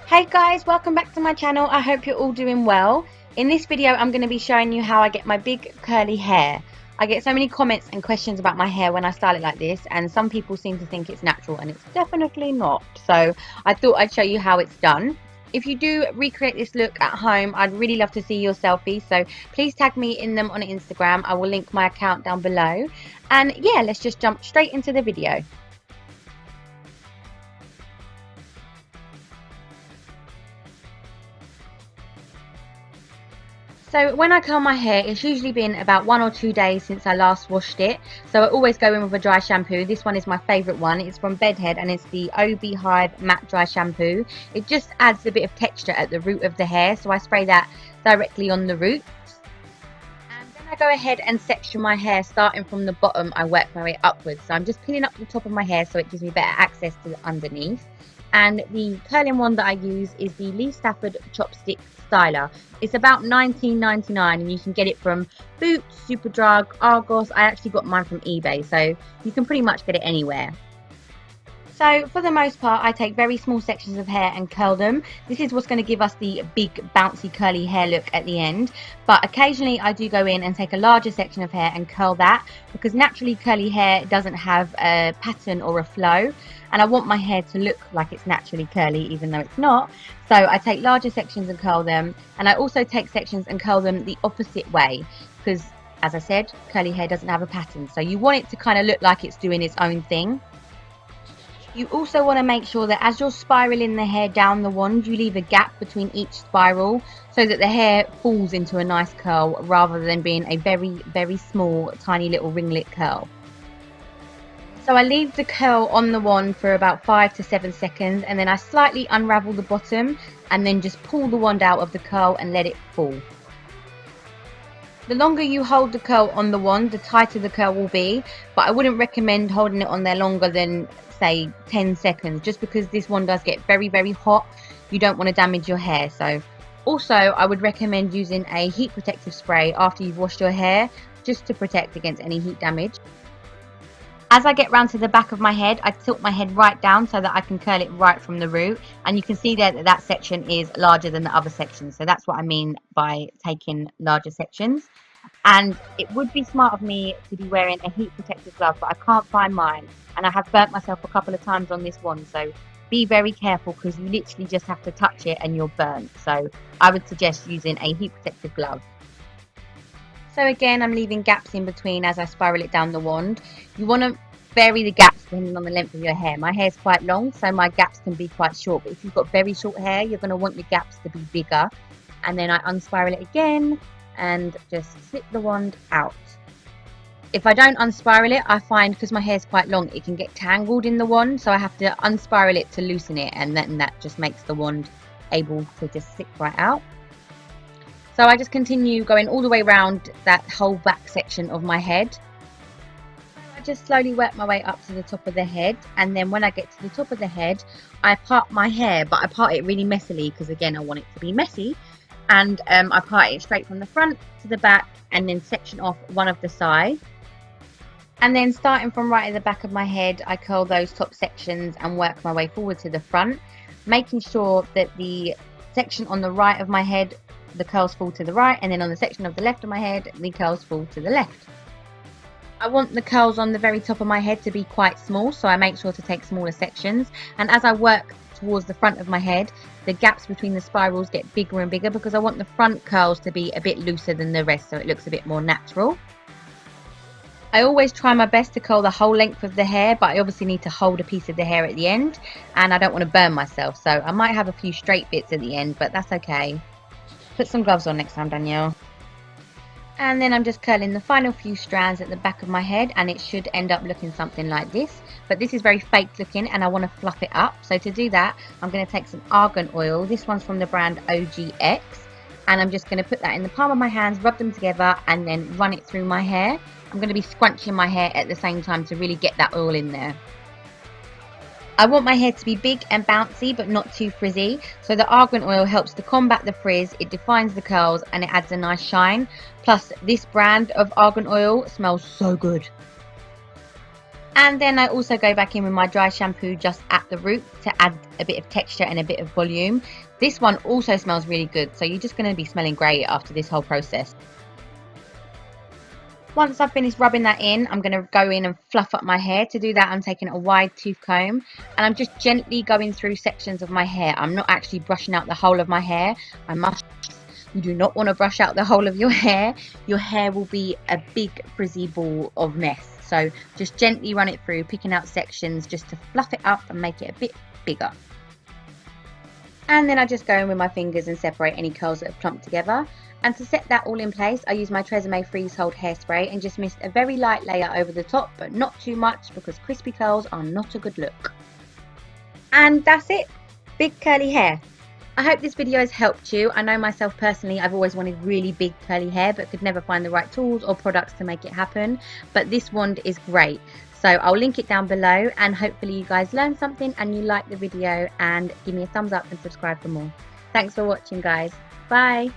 Hey guys, welcome back to my channel. I hope you're all doing well. In this video I'm going to be showing you how I get my big curly hair. I get so many comments and questions about my hair when I style it like this, and some people seem to think it's natural and it's definitely not. So I thought I'd show you how it's done. If you do recreate this look at home, I'd really love to see your selfies, so please tag me in them on Instagram. I will link my account down below. And yeah, let's just jump straight into the video. So when I curl my hair, it's usually been about 1 or 2 days since I last washed it. So I always go in with a dry shampoo. This one is my favourite one. It's from Bedhead and it's the OB Hive Matte Dry Shampoo. It just adds a bit of texture at the root of the hair. So I spray that directly on the roots. And then I go ahead and section my hair starting from the bottom. I work my way upwards. So I'm just peeling up the top of my hair so it gives me better access to the underneath. And the curling one that I use is the Lee Stafford Chopstick Styler. It's about $19.99 and you can get it from Boots, Superdrug, Argos. I actually got mine from eBay, so you can pretty much get it anywhere. So for the most part, I take very small sections of hair and curl them. This is what's going to give us the big bouncy curly hair look at the end. But occasionally I do go in and take a larger section of hair and curl that, because naturally curly hair doesn't have a pattern or a flow. And I want my hair to look like it's naturally curly, even though it's not. So I take larger sections and curl them. And I also take sections and curl them the opposite way, because as I said, curly hair doesn't have a pattern. So you want it to kind of look like it's doing its own thing. You also want to make sure that as you're spiraling the hair down the wand, you leave a gap between each spiral so that the hair falls into a nice curl rather than being a very small, tiny little ringlet curl. So I leave the curl on the wand for about 5 to 7 seconds, and then I slightly unravel the bottom and then just pull the wand out of the curl and let it fall. The longer you hold the curl on the wand, the tighter the curl will be, but I wouldn't recommend holding it on there longer than say 10 seconds, just because this one does get very hot. You don't want to damage your hair. So also I would recommend using a heat protective spray after you've washed your hair, just to protect against any heat damage. As I get round to the back of my head, I tilt my head right down so that I can curl it right from the root, and you can see there that that section is larger than the other sections. So that's what I mean by taking larger sections. And it would be smart of me to be wearing a heat protective glove, but I can't find mine, and I have burnt myself a couple of times on this one. So be very careful, because you literally just have to touch it and you're burnt. So I would suggest using a heat protective glove. So again, I'm leaving gaps in between as I spiral it down the wand. You want to vary the gaps depending on the length of your hair. My hair is quite long, so my gaps can be quite short. But if you've got very short hair, you're going to want your gaps to be bigger. And then I unspiral it again and just slip the wand out. If I don't unspiral it, I find, because my hair is quite long, it can get tangled in the wand. So I have to unspiral it to loosen it, and then that just makes the wand able to just slip right out. So I just continue going all the way around that whole back section of my head. I just slowly work my way up to the top of the head, and then when I get to the top of the head, I part my hair, but I part it really messily because again I want it to be messy. And I part it straight from the front to the back, and then section off one of the sides. And then starting from right at the back of my head, I curl those top sections and work my way forward to the front, making sure that the section on the right of my head, the curls fall to the right, and then on the section of the left of my head, the curls fall to the left. I want the curls on the very top of my head to be quite small, so I make sure to take smaller sections. And as I work towards the front of my head, the gaps between the spirals get bigger and bigger, because I want the front curls to be a bit looser than the rest, so it looks a bit more natural. I always try my best to curl the whole length of the hair, but I obviously need to hold a piece of the hair at the end, and I don't want to burn myself, so I might have a few straight bits at the end, but that's okay. Put some gloves on next time, Danielle. And then I'm just curling the final few strands at the back of my head, and it should end up looking something like this. But this is very fake looking, and I want to fluff it up. So to do that, I'm going to take some argan oil. This one's from the brand OGX, and I'm just going to put that in the palm of my hands, rub them together, and then run it through my hair. I'm going to be scrunching my hair at the same time to really get that oil in there. I want my hair to be big and bouncy, but not too frizzy. So the argan oil helps to combat the frizz, it defines the curls, and it adds a nice shine. Plus, this brand of argan oil smells so good. And then I also go back in with my dry shampoo just at the root to add a bit of texture and a bit of volume. This one also smells really good, so you're just going to be smelling great after this whole process. Once I've finished rubbing that in, I'm going to go in and fluff up my hair. To do that, I'm taking a wide tooth comb and I'm just gently going through sections of my hair. I'm not actually brushing out the whole of my hair. You do not want to brush out the whole of your hair. Your hair will be a big frizzy ball of mess. So just gently run it through, picking out sections just to fluff it up and make it a bit bigger. And then I just go in with my fingers and separate any curls that have clumped together. And to set that all in place, I use my Tresemme Freeze Hold hairspray and just mist a very light layer over the top, but not too much because crispy curls are not a good look. And that's it, big curly hair. I hope this video has helped you. I know myself personally, I've always wanted really big curly hair but could never find the right tools or products to make it happen. But this wand is great. So I'll link it down below and hopefully you guys learned something and you liked the video, and give me a thumbs up and subscribe for more. Thanks for watching guys. Bye.